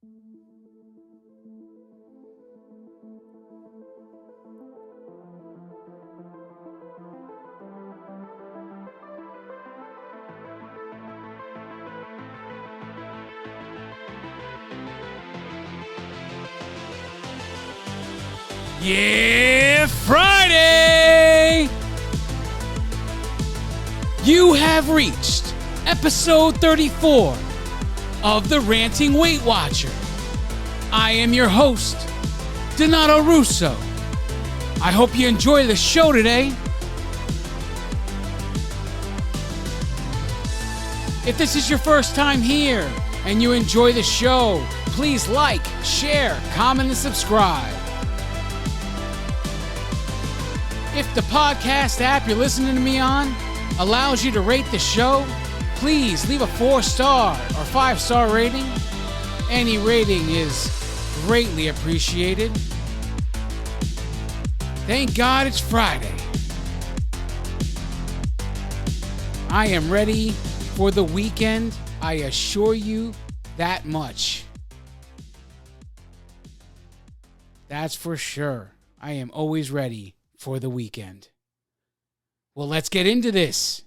Yeah, Friday! You have reached episode 34 of the Ranting Weight Watcher. I am your host, Donato Russo. I hope you enjoy the show today. If this is your first time here and you enjoy the show, please like, share, comment, and subscribe. If the podcast app you're listening to me on allows you to rate the show, please leave a 4-star or 5-star rating. Any rating is greatly appreciated. Thank God it's Friday. I am ready for the weekend. I assure you that much. That's for sure. I am always ready for the weekend. Well, let's get into this.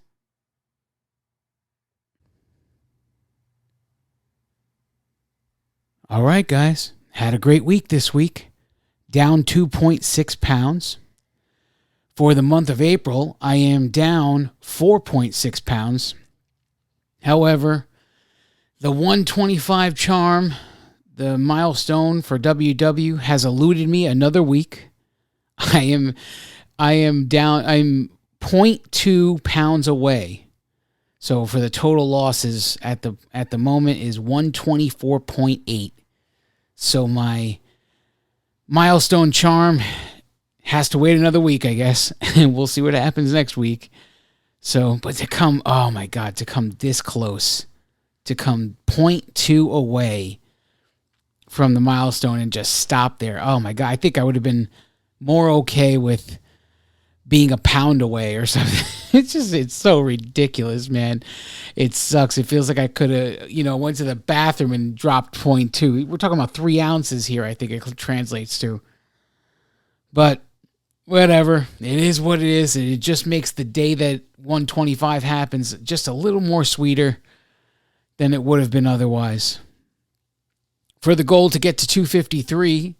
All right, guys. Had a great week this week. Down 2.6 pounds. For the month of April, I am down 4.6 pounds. However, the 125 charm, the milestone for WW, has eluded me another week. I am down. I'm 0.2 pounds away. So for the total losses at the moment is 124.8. So my milestone charm has to wait another week, I guess, and we'll see what happens next week. So, but to come, oh my God, to come this close, to come 0.2 away from the milestone and just stop there. Oh my God, I think I would have been more okay with being a pound away or something. It's so ridiculous, man. It sucks. It feels like I could have, went to the bathroom and dropped 0.2. We're talking about 3 ounces here, I think it translates to. But whatever. It is what it is. It just makes the day that 125 happens just a little more sweeter than it would have been otherwise. For the goal to get to 253,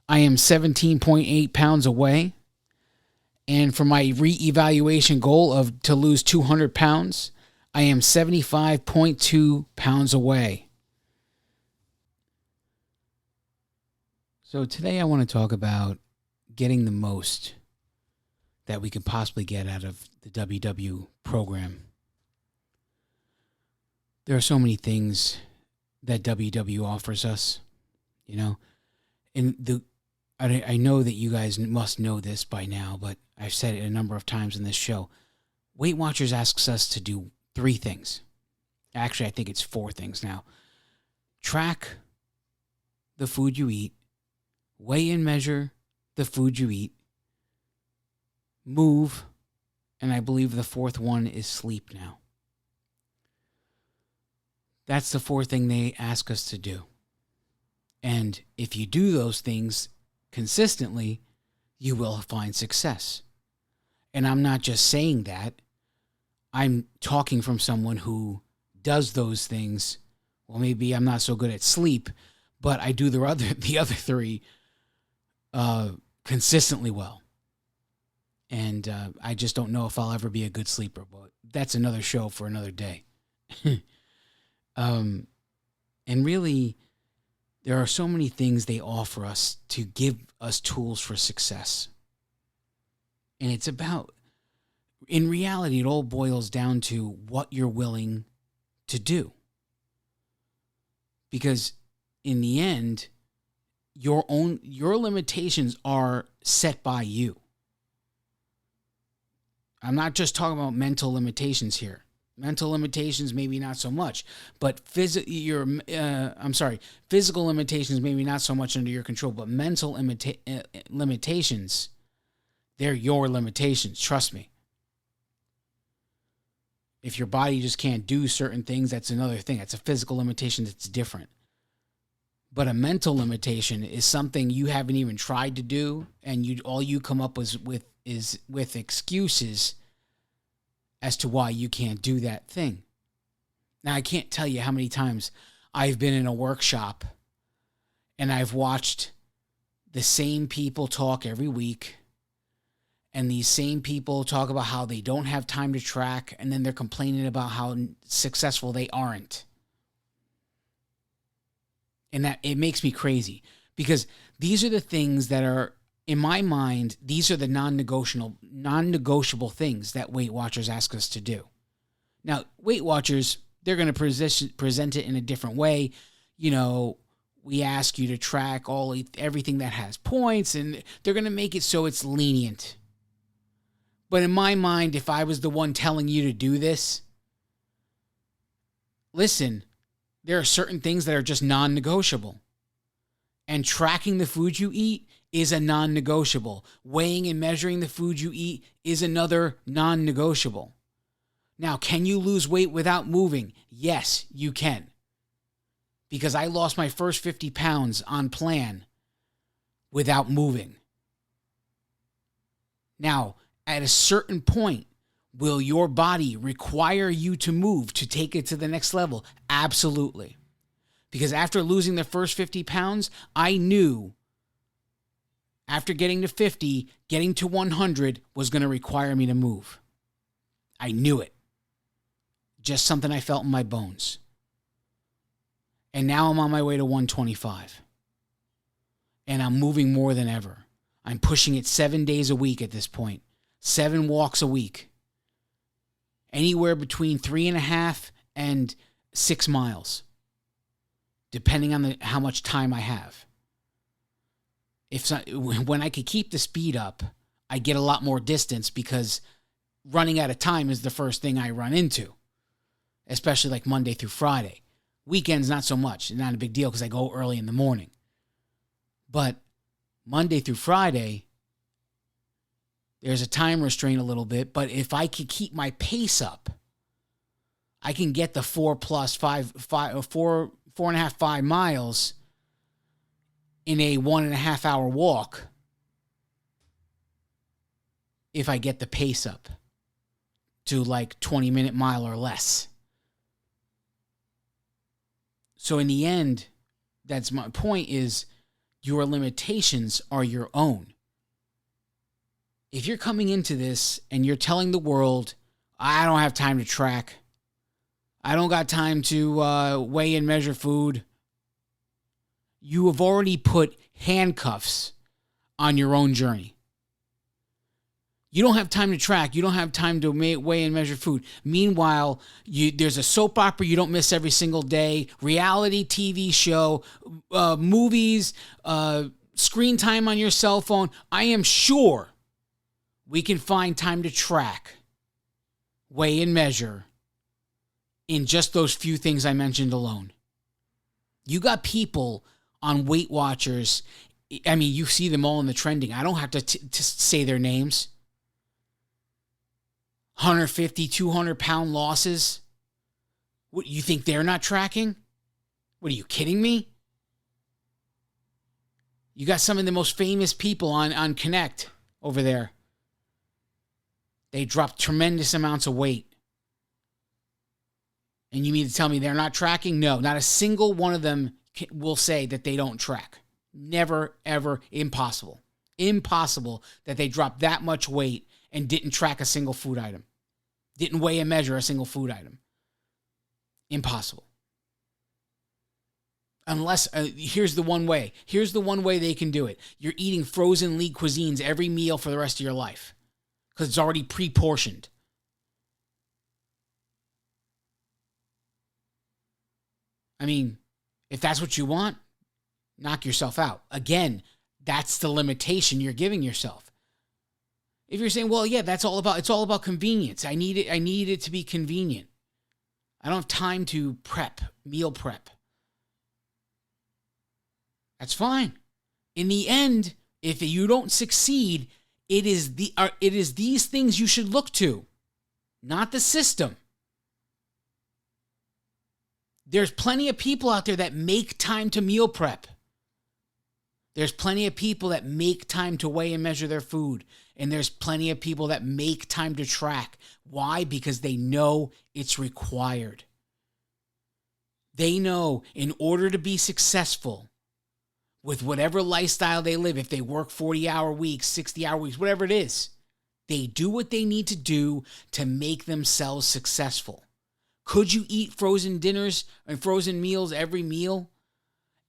I am 17.8 pounds away. And for my reevaluation goal to lose 200 pounds, I am 75.2 pounds away. So today I want to talk about getting the most that we can possibly get out of the WW program. There are so many things that WW offers us, and I know that you guys must know this by now, but I've said it a number of times in this show. Weight Watchers asks us to do 3 things. Actually, I think it's 4 things now. Track the food you eat, weigh and measure the food you eat, move, and I believe the 4th one is sleep now. That's the 4th thing they ask us to do. And if you do those things consistently, you will find success. And I'm not just saying that. I'm talking from someone who does those things. Well, maybe I'm not so good at sleep, but I do the other 3 consistently well. And I just don't know if I'll ever be a good sleeper, but that's another show for another day. And really, there are so many things they offer us to give us tools for success. And it's about, in reality, it all boils down to what you're willing to do. Because in the end, your limitations are set by you. I'm not just talking about mental limitations here. Mental limitations, maybe not so much, but physical limitations, maybe not so much under your control, but mental limitations, they're your limitations. Trust me. If your body just can't do certain things, that's another thing. That's a physical limitation that's different. But a mental limitation is something you haven't even tried to do, and all you come up with is excuses as to why you can't do that thing. Now, I can't tell you how many times I've been in a workshop and I've watched the same people talk every week, and these same people talk about how they don't have time to track, and then they're complaining about how successful they aren't. And that it makes me crazy, because these are the things that are, in my mind, these are the non-negotiable things that Weight Watchers ask us to do. Now, Weight Watchers, they're going to present it in a different way. You know, we ask you to track everything that has points, and they're going to make it so it's lenient. But in my mind, if I was the one telling you to do this, listen, there are certain things that are just non-negotiable. And tracking the food you eat is a non-negotiable. Weighing and measuring the food you eat is another non-negotiable. Now, can you lose weight without moving? Yes, you can. Because I lost my first 50 pounds on plan without moving. Now, at a certain point, will your body require you to move to take it to the next level? Absolutely. Because after losing the first 50 pounds, I knew after getting to 50, getting to 100 was going to require me to move. I knew it. Just something I felt in my bones. And now I'm on my way to 125. And I'm moving more than ever. I'm pushing it 7 days a week at this point. 7 walks a week. Anywhere between 3.5 and 6 miles, depending on how much time I have. When I could keep the speed up, I get a lot more distance, because running out of time is the first thing I run into, especially like Monday through Friday. Weekends, not so much. Not a big deal because I go early in the morning. But Monday through Friday, there's a time restraint a little bit, but if I could keep my pace up, I can get the 4.5, 5 miles in a 1.5 hour walk if I get the pace up to like 20-minute mile or less. So in the end, that's my point, is your limitations are your own. If you're coming into this and you're telling the world, I don't have time to track, I don't got time to weigh and measure food, you have already put handcuffs on your own journey. You don't have time to track. You don't have time to weigh and measure food. Meanwhile, there's a soap opera you don't miss every single day, reality TV show, movies, screen time on your cell phone. I am sure we can find time to track, weigh and measure in just those few things I mentioned alone. You got people on Weight Watchers. I mean, you see them all in the trending. I don't have to say their names. 150, 200 pound losses. What, you think they're not tracking? What, are you kidding me? You got some of the most famous people on Connect over there. They dropped tremendous amounts of weight. And you mean to tell me they're not tracking? No, not a single one of them will say that they don't track. Never, ever, impossible. Impossible that they dropped that much weight and didn't track a single food item. Didn't weigh and measure a single food item. Impossible. Unless, here's the one way. Here's the one way they can do it. You're eating frozen lean cuisines every meal for the rest of your life, because it's already pre-portioned. I mean, if that's what you want, knock yourself out. Again, that's the limitation you're giving yourself. If you're saying, well, yeah, it's all about convenience. I need it to be convenient. I don't have time to meal prep. That's fine. In the end, if you don't succeed, it is these things you should look to, not the system. There's plenty of people out there that make time to meal prep. There's plenty of people that make time to weigh and measure their food. And there's plenty of people that make time to track. Why? Because they know it's required. They know in order to be successful with whatever lifestyle they live, if they work 40-hour weeks, 60-hour weeks, whatever it is, they do what they need to do to make themselves successful. Could you eat frozen dinners and frozen meals every meal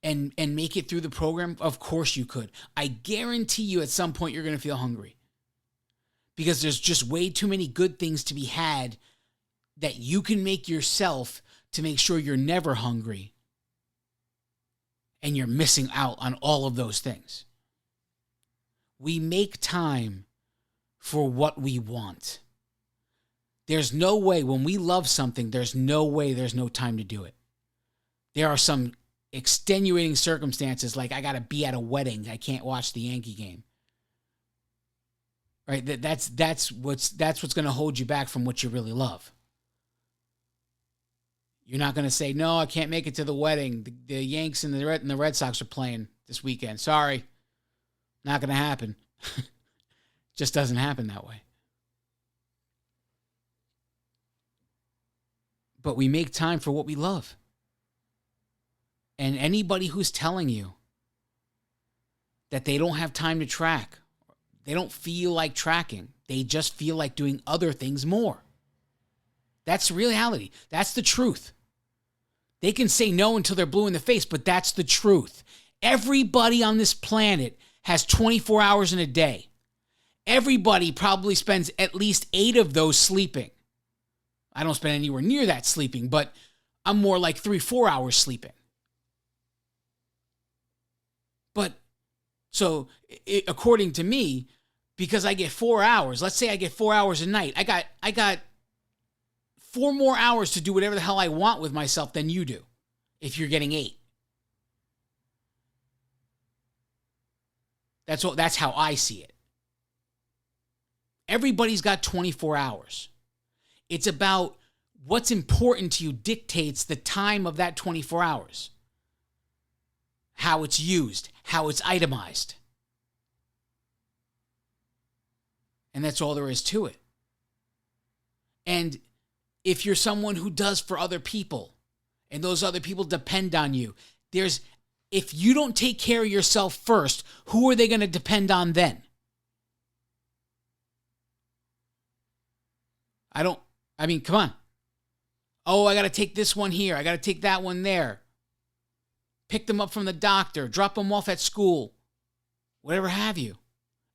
and make it through the program? Of course you could. I guarantee you at some point you're going to feel hungry because there's just way too many good things to be had that you can make yourself to make sure you're never hungry and you're missing out on all of those things. We make time for what we want. There's no way when we love something, there's no way there's no time to do it. There are some extenuating circumstances like I got to be at a wedding. I can't watch the Yankee game. Right? That's what's going to hold you back from what you really love. You're not going to say, no, I can't make it to the wedding. The Yanks and the Red Sox are playing this weekend. Sorry. Not going to happen. Just doesn't happen that way. But we make time for what we love. And anybody who's telling you that they don't have time to track, they don't feel like tracking, they just feel like doing other things more. That's reality. That's the truth. They can say no until they're blue in the face, but that's the truth. Everybody on this planet has 24 hours in a day. Everybody probably spends at least 8 of those sleeping. I don't spend anywhere near that sleeping, but I'm more like 3-4 hours sleeping. But so according to me, because I get 4 hours, let's say I get 4 hours a night, I got 4 more hours to do whatever the hell I want with myself than you do if you're getting 8. That's how I see it. Everybody's got 24 hours. It's about what's important to you dictates the time of that 24 hours. How it's used, how it's itemized. And that's all there is to it. And if you're someone who does for other people, and those other people depend on you, if you don't take care of yourself first, who are they going to depend on then? Come on. Oh, I got to take this one here. I got to take that one there. Pick them up from the doctor. Drop them off at school. Whatever have you.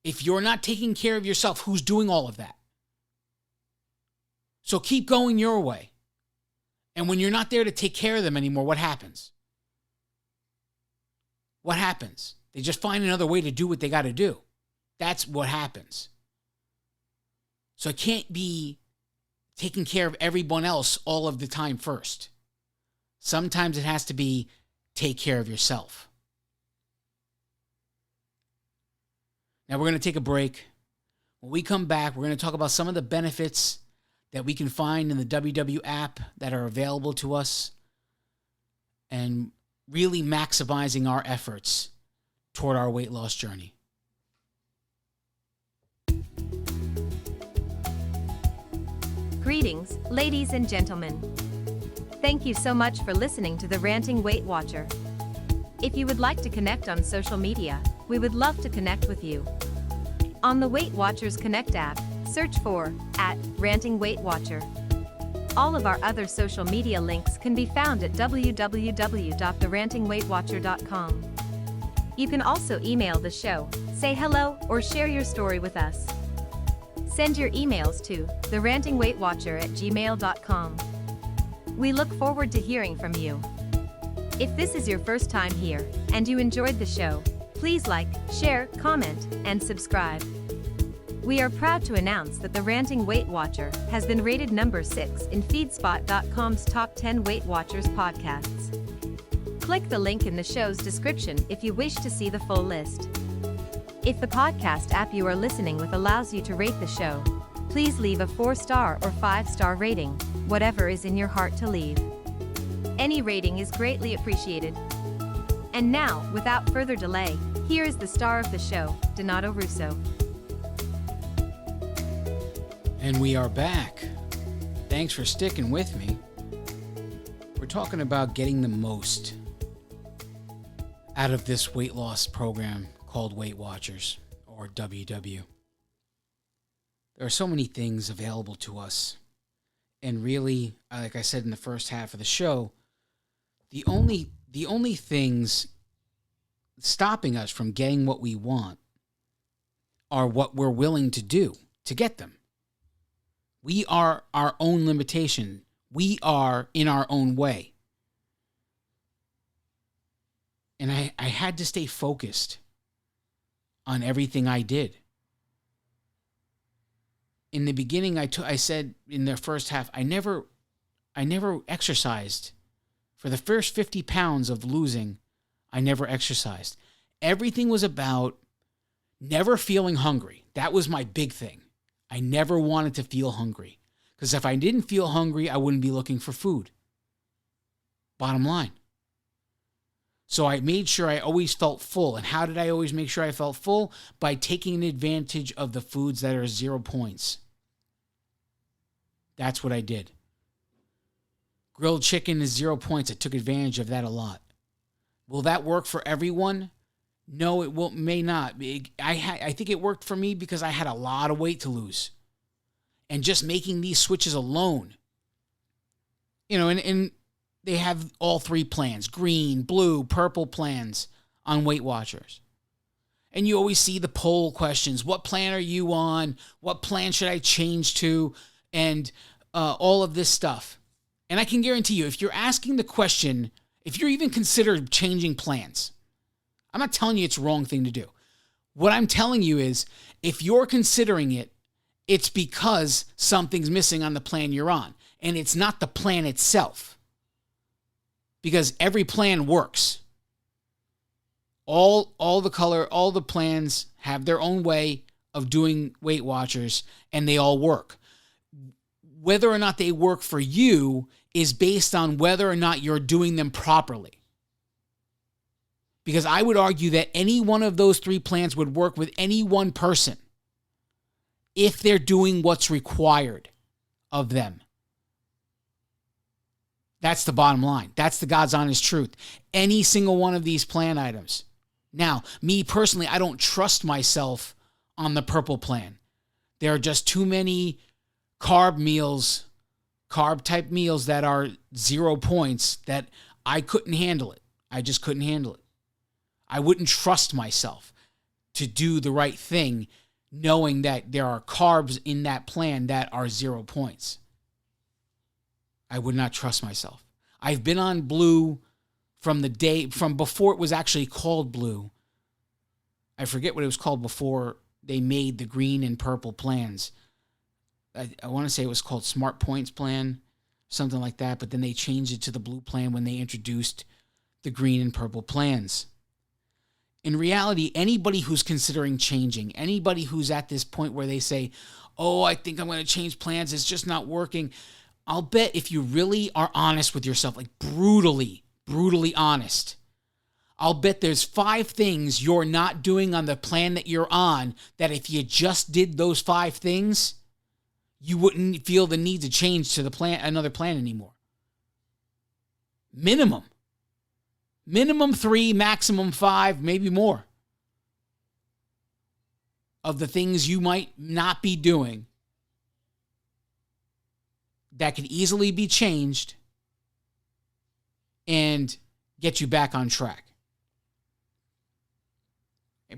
If you're not taking care of yourself, who's doing all of that? So keep going your way. And when you're not there to take care of them anymore, what happens? What happens? They just find another way to do what they got to do. That's what happens. So it can't be taking care of everyone else all of the time first. Sometimes it has to be take care of yourself. Now we're going to take a break. When we come back, we're going to talk about some of the benefits that we can find in the WW app that are available to us and really maximizing our efforts toward our weight loss journey. Greetings, ladies and gentlemen. Thank you so much for listening to the Ranting Weight Watcher. If you would like to connect on social media, we would love to connect with you. On the Weight Watchers Connect app, search for @RantingWeightWatcher. All of our other social media links can be found at www.therantingweightwatcher.com. You can also email the show, say hello, or share your story with us. Send your emails to therantingweightwatcher@gmail.com. We look forward to hearing from you. If this is your first time here and you enjoyed the show, please like, share, comment, and subscribe. We are proud to announce that the Ranting Weight Watcher has been rated number 6 in Feedspot.com's top 10 Weight Watchers podcasts. Click the link in the show's description if you wish to see the full list. If the podcast app you are listening with allows you to rate the show, please leave a 4-star or 5-star rating, whatever is in your heart to leave. Any rating is greatly appreciated. And now, without further delay, here is the star of the show, Donato Russo. And we are back. Thanks for sticking with me. We're talking about getting the most out of this weight loss program called Weight Watchers, or WW. There are so many things available to us. And really, like I said in the first half of the show, the only things stopping us from getting what we want are what we're willing to do to get them. We are our own limitation. We are in our own way. And I had to stay focused on everything I did. In the beginning, I said in the first half, I never exercised. For the first 50 pounds of losing, I never exercised. Everything was about never feeling hungry. That was my big thing. I never wanted to feel hungry. Because if I didn't feel hungry, I wouldn't be looking for food. Bottom line. So I made sure I always felt full. And how did I always make sure I felt full? By taking advantage of the foods that are 0 points. That's what I did. Grilled chicken is 0 points. I took advantage of that a lot. Will that work for everyone? No, it may not. I think it worked for me because I had a lot of weight to lose. And just making these switches alone. And they have all 3 plans. Green, blue, purple plans on Weight Watchers. And you always see the poll questions. What plan are you on? What plan should I change to? And all of this stuff. And I can guarantee you, if you're asking the question, if you're even considered changing plans, I'm not telling you it's a wrong thing to do. What I'm telling you is, if you're considering it, it's because something's missing on the plan you're on. And it's not the plan itself. Because every plan works. All the plans have their own way of doing Weight Watchers, and they all work. Whether or not they work for you is based on whether or not you're doing them properly. Because I would argue that any one of those 3 plans would work with any one person if they're doing what's required of them. That's the bottom line. That's the God's honest truth. Any single one of these plan items. Now, me personally, I don't trust myself on the purple plan. There are just too many carb type meals that are 0 points that I couldn't handle it. I just couldn't handle it. I wouldn't trust myself to do the right thing knowing that there are carbs in that plan that are 0 points. I would not trust myself. I've been on blue from before it was actually called blue. I forget what it was called before they made the green and purple plans. I want to say it was called Smart Points Plan, something like that, but then they changed it to the blue plan when they introduced the green and purple plans. In reality, anybody who's considering changing, anybody who's at this point where they say, oh, I think I'm going to change plans, it's just not working, I'll bet if you really are honest with yourself, like brutally honest, I'll bet there's 5 things you're not doing on the plan that you're on that if you just did those 5 things, you wouldn't feel the need to change to another plan anymore. Minimum 3, maximum 5, maybe more of the things you might not be doing that could easily be changed and get you back on track.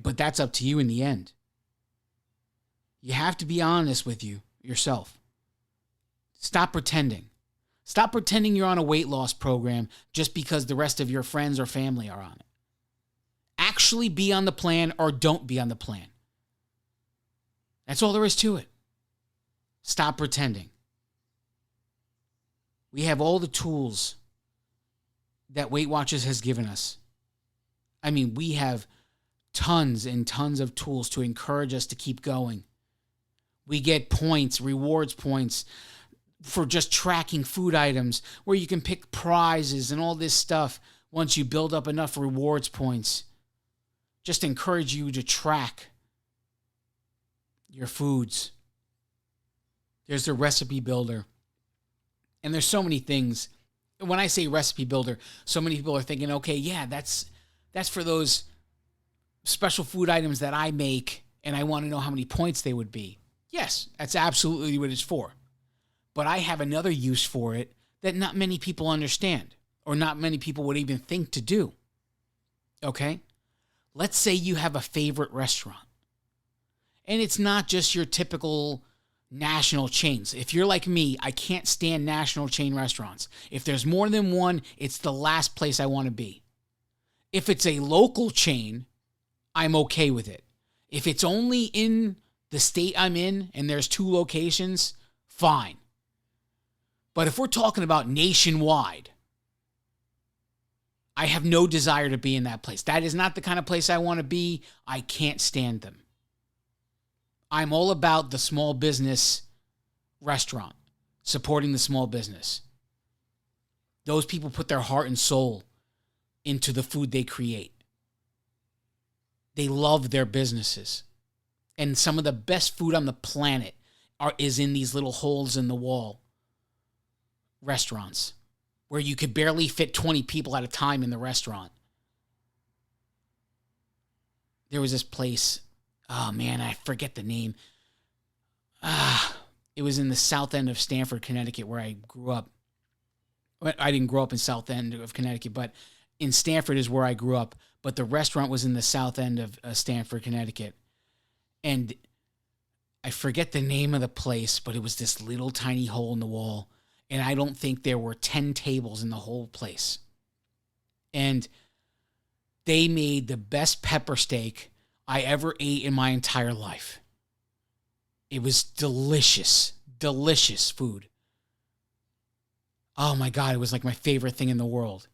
But that's up to you in the end. You have to be honest with yourself. Stop pretending. Stop pretending you're on a weight loss program just because the rest of your friends or family are on it. Actually be on the plan or don't be on the plan. That's all there is to it. Stop pretending. We have all the tools that Weight Watchers has given us. I mean, we have tons and tons of tools to encourage us to keep going. We get points, rewards points, for just tracking food items where you can pick prizes and all this stuff once you build up enough rewards points. Just encourage you to track your foods. There's the recipe builder. And there's so many things. When I say recipe builder, so many people are thinking, okay, yeah, that's for those special food items that I make and I want to know how many points they would be. Yes, that's absolutely what it's for. But I have another use for it that not many people understand or not many people would even think to do. Okay? Let's say you have a favorite restaurant. And it's not just your typical national chains. If you're like me, I can't stand national chain restaurants. If there's more than one, it's the last place I want to be. If it's a local chain, I'm okay with it. If it's only in the state I'm in and there's 2 locations, fine. But if we're talking about nationwide, I have no desire to be in that place. That is not the kind of place I want to be. I can't stand them. I'm all about the small business restaurant, supporting the small business. Those people put their heart and soul into the food they create. They love their businesses. And some of the best food on the planet is in these little holes in the wall restaurants where you could barely fit 20 people at a time in the restaurant. There was this place, oh man, I forget the name. It was in the south end of Stamford, Connecticut, where I grew up. I didn't grow up in south end of Connecticut, but in Stamford is where I grew up. But the restaurant was in the south end of Stamford, Connecticut. And I forget the name of the place, but it was this little tiny hole in the wall. And I don't think there were 10 tables in the whole place. And they made the best pepper steak I ever ate in my entire life. It was delicious, delicious food. Oh my God, it was like my favorite thing in the world.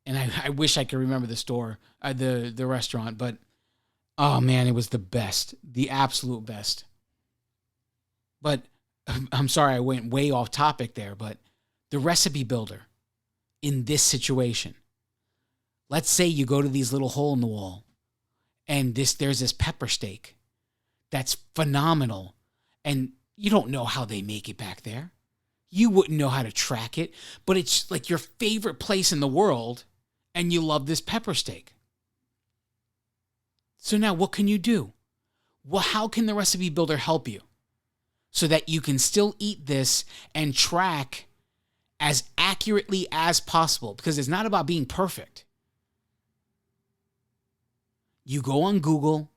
And I wish I could remember the store, the restaurant, but oh man, it was the best, the absolute best. But I'm sorry, I went way off topic there, but the recipe builder in this situation, let's say you go to these little hole in the wall and there's this pepper steak that's phenomenal and you don't know how they make it back there. You wouldn't know how to track it, but it's like your favorite place in the world and you love this pepper steak. So now what can you do? Well, how can the recipe builder help you so that you can still eat this and track as accurately as possible? Because it's not about being perfect. You go on Google,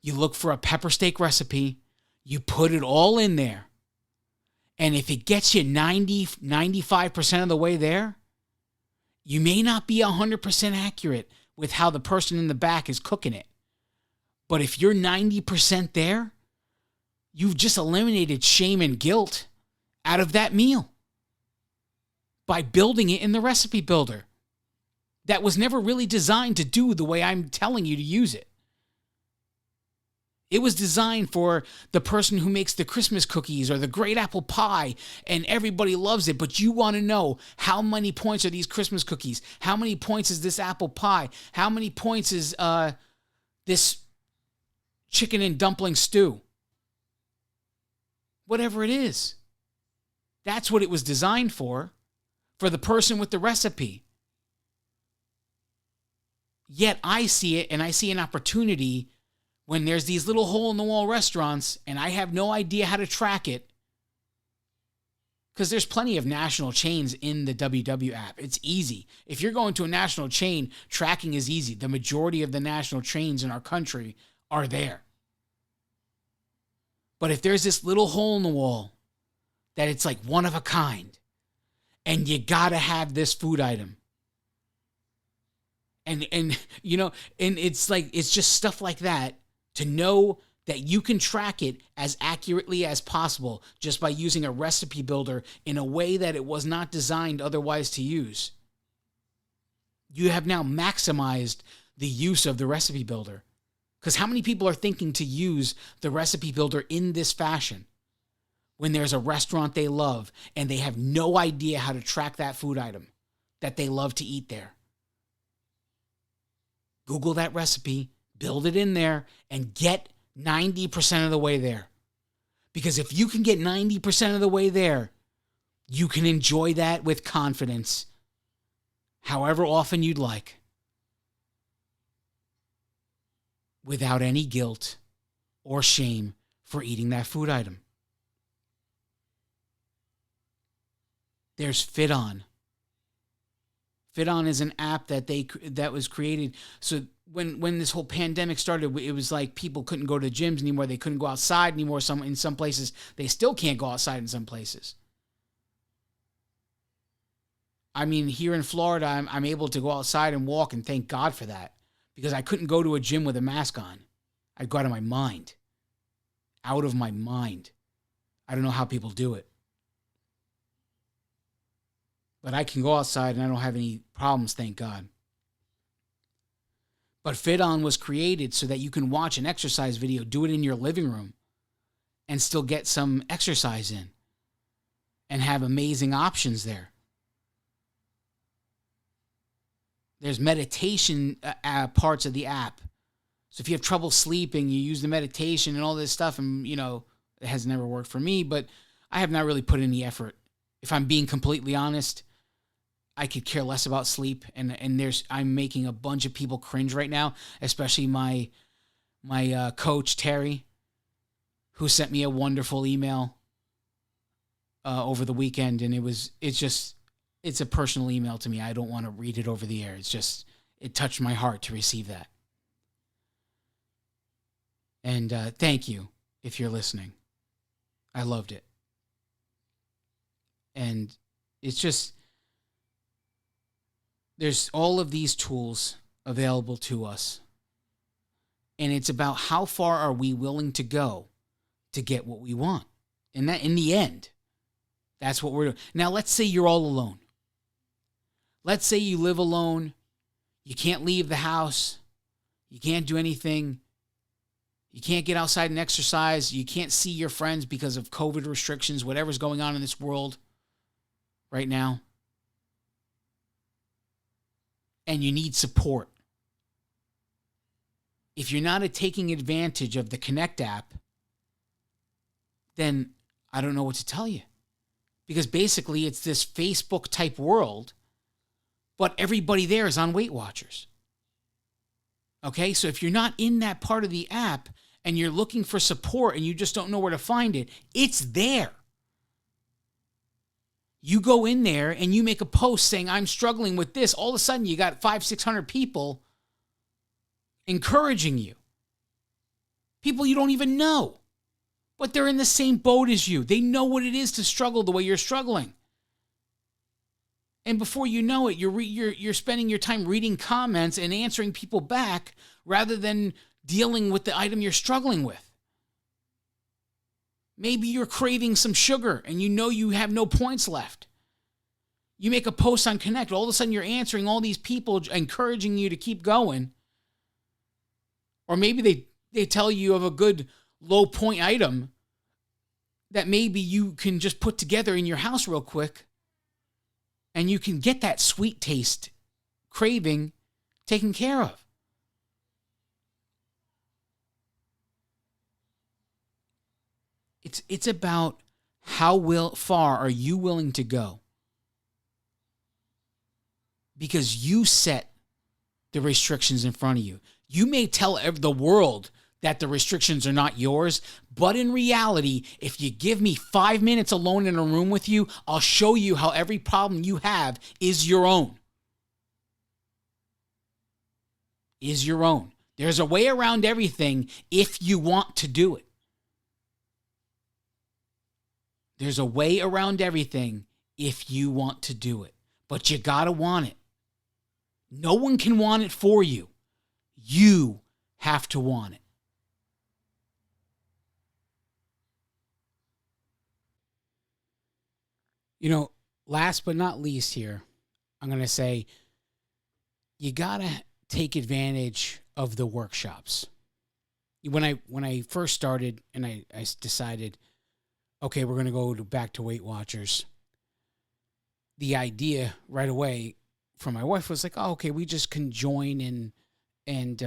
you look for a pepper steak recipe, you put it all in there. And if it gets you 95% of the way there, you may not be 100% accurate with how the person in the back is cooking it. But if you're 90% there, you've just eliminated shame and guilt out of that meal by building it in the recipe builder. That was never really designed to do the way I'm telling you to use it. It was designed for the person who makes the Christmas cookies or the great apple pie, and everybody loves it, but you want to know how many points are these Christmas cookies? How many points is this apple pie? How many points is this chicken and dumpling stew? Whatever it is. That's what it was designed for the person with the recipe. Yet I see it, and I see an opportunity when there's these little hole-in-the-wall restaurants, and I have no idea how to track it, because there's plenty of national chains in the WW app. It's easy. If you're going to a national chain, tracking is easy. The majority of the national chains in our country are there. But if there's this little hole in the wall that it's like one of a kind, and you gotta have this food item, and you know, and it's like, it's just stuff like that, to know that you can track it as accurately as possible just by using a recipe builder in a way that it was not designed otherwise to use. You have now maximized the use of the recipe builder. Because how many people are thinking to use the recipe builder in this fashion? when there's a restaurant they love and they have no idea how to track that food item that they love to eat there. Google that recipe, build it in there, and get 90% of the way there. Because if you can get 90% of the way there, you can enjoy that with confidence, however often you'd like, without any guilt or shame for eating that food item. There's FitOn. FitOn is an app that was created. So when this whole pandemic started, it was like people couldn't go to gyms anymore. They couldn't go outside anymore. In some places, they still can't go outside in some places. I mean, here in Florida, I'm able to go outside and walk, and thank God for that, because I couldn't go to a gym with a mask on. I'd go out of my mind. Out of my mind. I don't know how people do it. But I can go outside and I don't have any problems, thank God. But FitOn was created so that you can watch an exercise video, do it in your living room, and still get some exercise in and have amazing options there. There's meditation parts of the app. So if you have trouble sleeping, you use the meditation and all this stuff, and, you know, it has never worked for me, but I have not really put any effort. If I'm being completely honest, I could care less about sleep, and I'm making a bunch of people cringe right now, especially my coach, Terry, who sent me a wonderful email over the weekend, and it's a personal email to me. I don't want to read it over the air. It touched my heart to receive that. And thank you if you're listening. I loved it. And it's just, there's all of these tools available to us. And it's about how far are we willing to go to get what we want. And that, in the end, that's what we're doing. Now, let's say you're all alone. Let's say you live alone. You can't leave the house. You can't do anything. You can't get outside and exercise. You can't see your friends because of COVID restrictions, whatever's going on in this world right now. And you need support. If you're not taking advantage of the Connect app, then I don't know what to tell you. Because basically it's this Facebook type world, but everybody there is on Weight Watchers. Okay, so if you're not in that part of the app and you're looking for support and you just don't know where to find it, it's there. You go in there and you make a post saying, I'm struggling with this. All of a sudden, you got 500-600 people encouraging you. People you don't even know, but they're in the same boat as you. They know what it is to struggle the way you're struggling. And before you know it, you're spending your time reading comments and answering people back rather than dealing with the item you're struggling with. Maybe you're craving some sugar and you know you have no points left. You make a post on Connect. All of a sudden you're answering all these people encouraging you to keep going. Or maybe they tell you of a good low point item that maybe you can just put together in your house real quick. And you can get that sweet taste craving taken care of. It's about how far are you willing to go? Because you set the restrictions in front of you. You may tell the world that the restrictions are not yours, but in reality, if you give me 5 minutes alone in a room with you, I'll show you how every problem you have is your own. Is your own. There's a way around everything if you want to do it. There's a way around everything if you want to do it. But you gotta want it. No one can want it for you. You have to want it. You know, last but not least here, I'm going to say you got to take advantage of the workshops. When I first started and I decided, okay, we're going to go back to Weight Watchers, the idea right away from my wife was like, oh, okay, we just can join and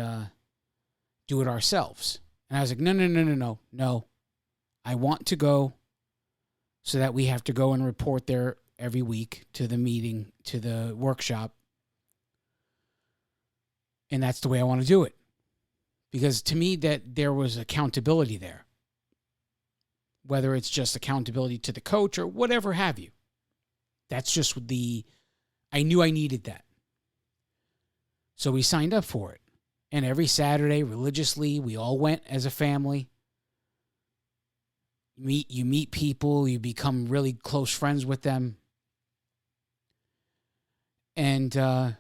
do it ourselves. And I was like, no. I want to go so that we have to go and report there every week to the meeting, to the workshop. And that's the way I want to do it. Because to me, that there was accountability there. Whether it's just accountability to the coach or whatever have you. That's just I knew I needed that. So we signed up for it. And every Saturday, religiously, we all went as a family. You meet people, you become really close friends with them. And it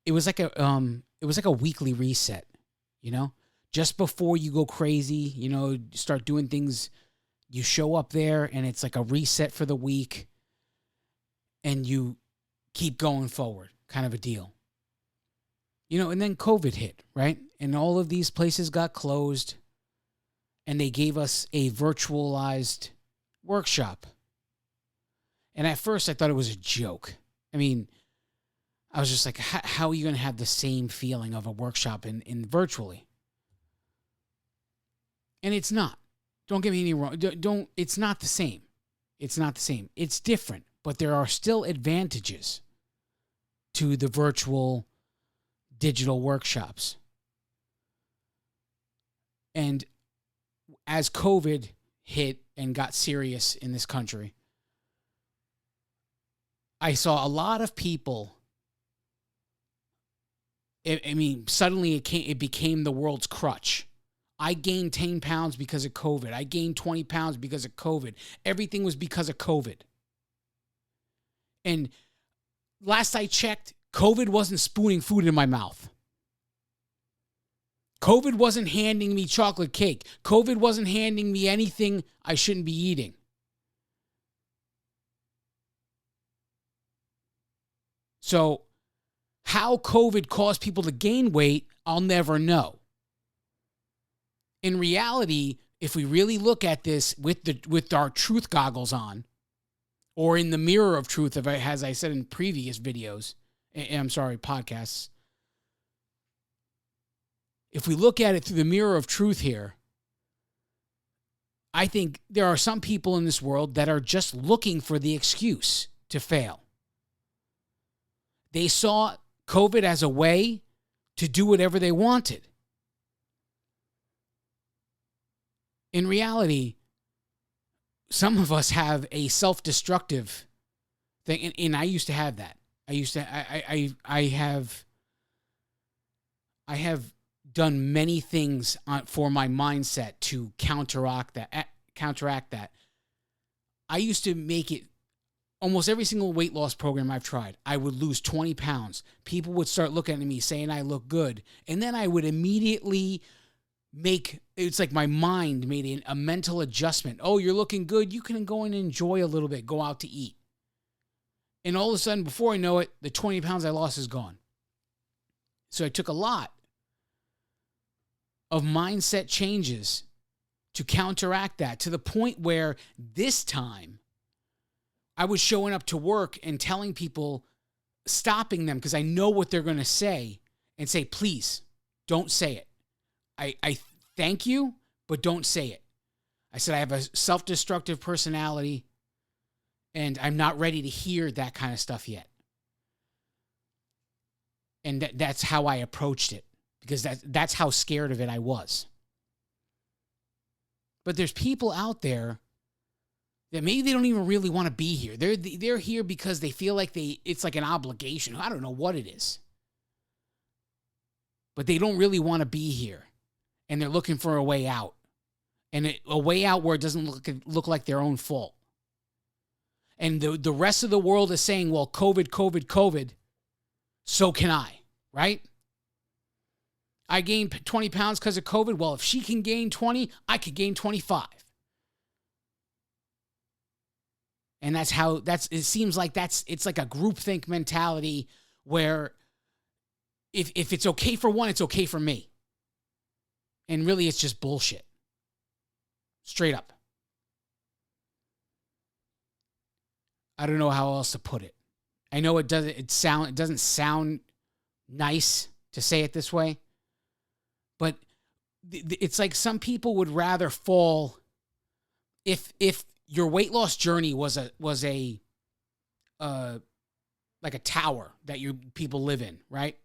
was like a weekly reset, you know? Just before you go crazy, you know, start doing things, you show up there and it's like a reset for the week and you keep going forward, kind of a deal. You know, and then COVID hit, right? And all of these places got closed and they gave us a virtualized workshop. And at first I thought it was a joke. I mean, I was just like, how are you going to have the same feeling of a workshop in virtually? And it's not. Don't get me wrong. It's not the same. It's not the same. It's different, but there are still advantages to the virtual digital workshops. And as COVID hit and got serious in this country, I saw a lot of people. I mean, suddenly it became the world's crutch. I gained 10 pounds because of COVID. I gained 20 pounds because of COVID. Everything was because of COVID. And last I checked, COVID wasn't spooning food in my mouth. COVID wasn't handing me chocolate cake. COVID wasn't handing me anything I shouldn't be eating. So how COVID caused people to gain weight, I'll never know. In reality, if we really look at this with our truth goggles on, or in the mirror of truth, as I said in previous videos, podcasts, if we look at it through the mirror of truth here, I think there are some people in this world that are just looking for the excuse to fail. They saw COVID as a way to do whatever they wanted. In reality, some of us have a self-destructive thing, and I used to have that. I have done many things for my mindset to counteract that. I used to make it almost every single weight loss program I've tried. I would lose 20 pounds. People would start looking at me saying I look good, and then I would immediately it's like my mind made a mental adjustment. Oh, you're looking good. You can go and enjoy a little bit. Go out to eat. And all of a sudden, before I know it, the 20 pounds I lost is gone. So I took a lot of mindset changes to counteract that, to the point where this time I was showing up to work and telling people, stopping them because I know what they're going to say, and say, please don't say it. I thank you, but don't say it. I said I have a self-destructive personality, and I'm not ready to hear that kind of stuff yet. And that's how I approached it, because that's how scared of it I was. But there's people out there that maybe they don't even really want to be here. They're here because they feel like it's like an obligation. I don't know what it is. But they don't really want to be here. And they're looking for a way out. And a way out where it doesn't look like their own fault. And the rest of the world is saying, well, COVID, so can I, right? I gained 20 pounds because of COVID. Well, if she can gain 20, I could gain 25. And it seems like it's like a groupthink mentality where if it's okay for one, it's okay for me. And really, it's just bullshit. Straight up. I don't know how else to put it. I know it doesn't sound nice to say it this way, but it's like some people would rather fall if your weight loss journey was a like a tower that people live in, right?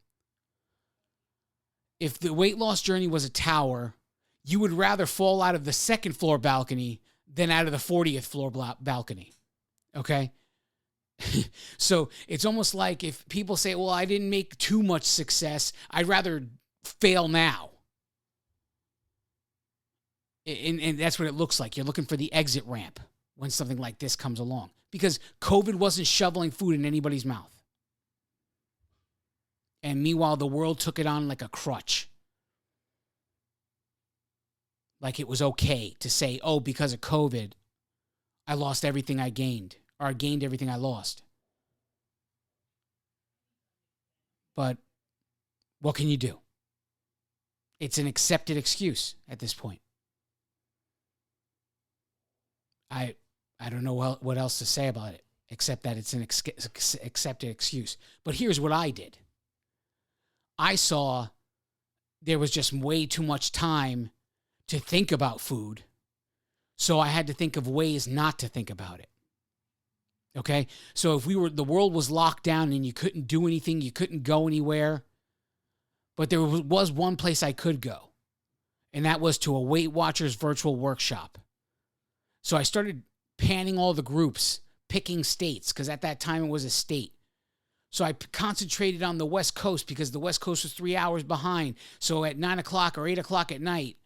If the weight loss journey was a tower, you would rather fall out of the second floor balcony than out of the 40th floor balcony. Okay? So it's almost like if people say, well, I didn't make too much success, I'd rather fail now. And that's what it looks like. You're looking for the exit ramp when something like this comes along. Because COVID wasn't shoveling food in anybody's mouth. And meanwhile, the world took it on like a crutch. Like it was okay to say, oh, because of COVID, I lost everything I gained. Or I gained everything I lost. But what can you do? It's an accepted excuse at this point. I don't know what else to say about it, except that it's an accepted excuse. But here's what I did. I saw there was just way too much time to think about food, so I had to think of ways not to think about it. Okay? So if the world was locked down and you couldn't do anything, you couldn't go anywhere, but there was one place I could go, and that was to a Weight Watchers virtual workshop. So I started panning all the groups, picking states, because at that time it was a state. So I concentrated on the West Coast because the West Coast was 3 hours behind. So at 9 o'clock or 8 o'clock at night,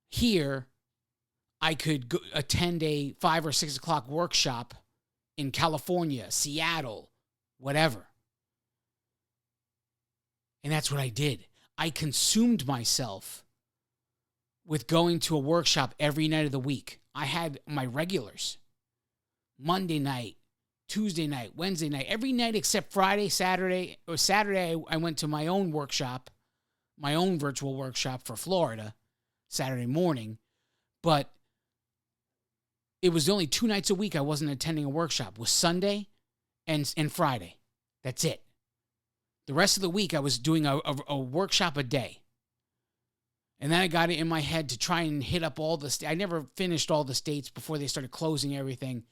here, I could attend a 5 or 6 o'clock workshop in California, Seattle, whatever. And that's what I did. I consumed myself with going to a workshop every night of the week. I had my regulars. Monday night, Tuesday night, Wednesday night, every night except Friday, Saturday. Or Saturday, I went to my own workshop, my own virtual workshop for Florida, Saturday morning. But it was only 2 nights a week I wasn't attending a workshop. It was Sunday and Friday. That's it. The rest of the week I was doing a workshop a day. And then I got it in my head to try and hit up all the states. I never finished all the states before they started closing everything.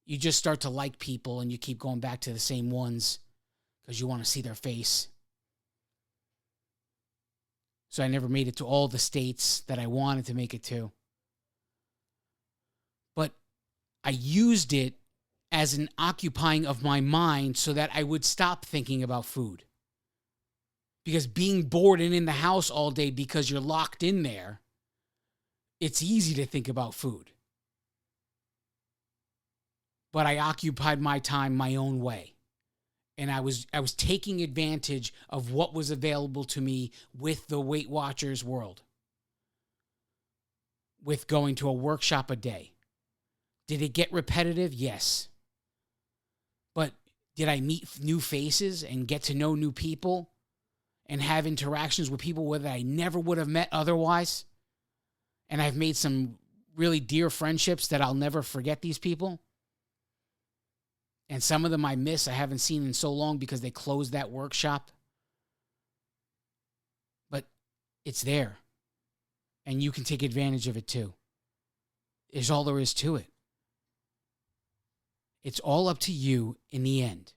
You just start to like people and you keep going back to the same ones because you want to see their face. So I never made it to all the states that I wanted to make it to. But I used it as an occupying of my mind so that I would stop thinking about food. Because being bored and in the house all day because you're locked in there, it's easy to think about food. But I occupied my time my own way. And I was taking advantage of what was available to me with the Weight Watchers world. With going to a workshop a day. Did it get repetitive? Yes. But did I meet new faces and get to know new people? And have interactions with people that I never would have met otherwise. And I've made some really dear friendships that I'll never forget these people. And some of them I haven't seen in so long because they closed that workshop. But it's there. And you can take advantage of it too. Is all there is to it. It's all up to you in the end.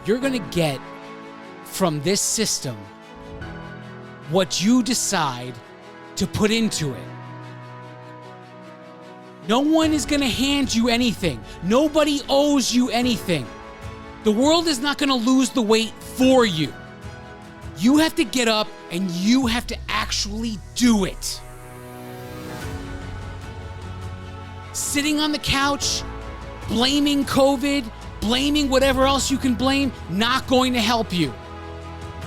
You're going to get from this system what you decide to put into it. No one is going to hand you anything. Nobody owes you anything. The world is not going to lose the weight for you. You have to get up and you have to actually do it. Sitting on the couch, blaming COVID, blaming whatever else you can blame, not going to help you.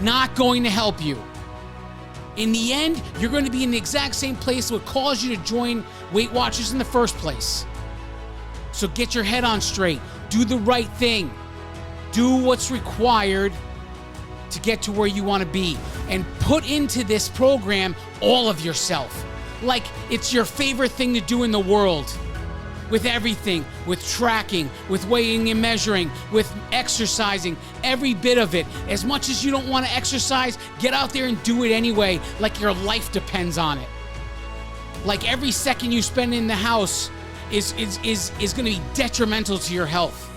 Not going to help you. In the end, you're going to be in the exact same place that would cause you to join Weight Watchers in the first place. So get your head on straight. Do the right thing. Do what's required to get to where you want to be. and put into this program all of yourself. Like it's your favorite thing to do in the world. With everything, with tracking, with weighing and measuring, with exercising, every bit of it. As much as you don't want to exercise, get out there and do it anyway, like your life depends on it. Like every second you spend in the house is going to be detrimental to your health.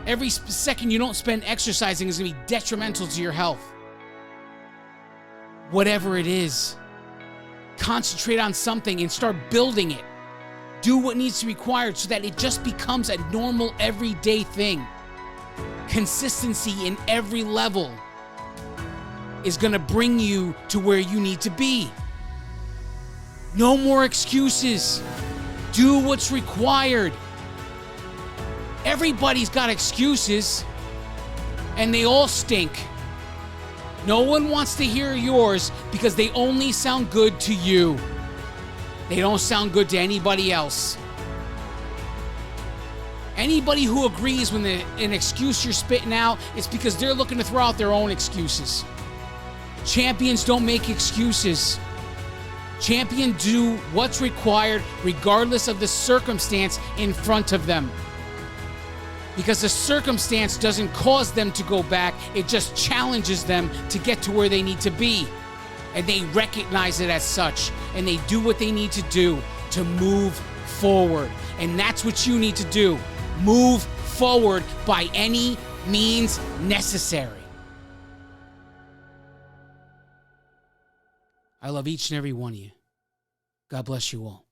Every second you don't spend exercising is going to be detrimental to your health. Whatever it is, concentrate on something and start building it. Do what needs to be required so that it just becomes a normal, everyday thing. Consistency in every level is going to bring you to where you need to be. No more excuses. Do what's required. Everybody's got excuses, and they all stink. No one wants to hear yours because they only sound good to you. They don't sound good to anybody else. Anybody who agrees when an excuse you're spitting out, it's because they're looking to throw out their own excuses. Champions don't make excuses. Champions do what's required regardless of the circumstance in front of them. Because the circumstance doesn't cause them to go back, it just challenges them to get to where they need to be. And they recognize it as such, and they do what they need to do to move forward. And that's what you need to do. Move forward by any means necessary. I love each and every one of you. God bless you all.